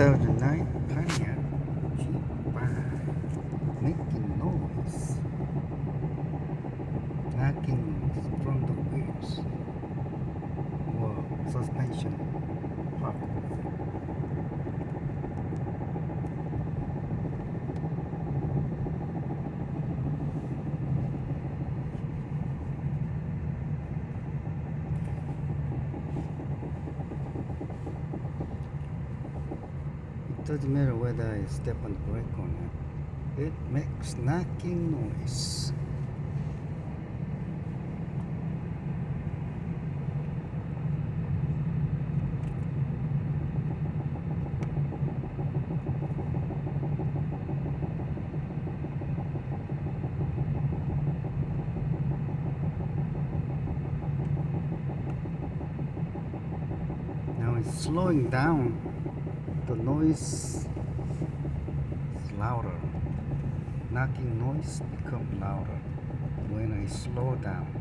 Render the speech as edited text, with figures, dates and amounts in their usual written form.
2009 Pontiac G5 making noise, knocking from the wheels or suspension part. It doesn't matter whether I step on the brake or not. It makes knocking noise. Now it's slowing down. The noise is louder. Knocking noise becomes louder when I slow down.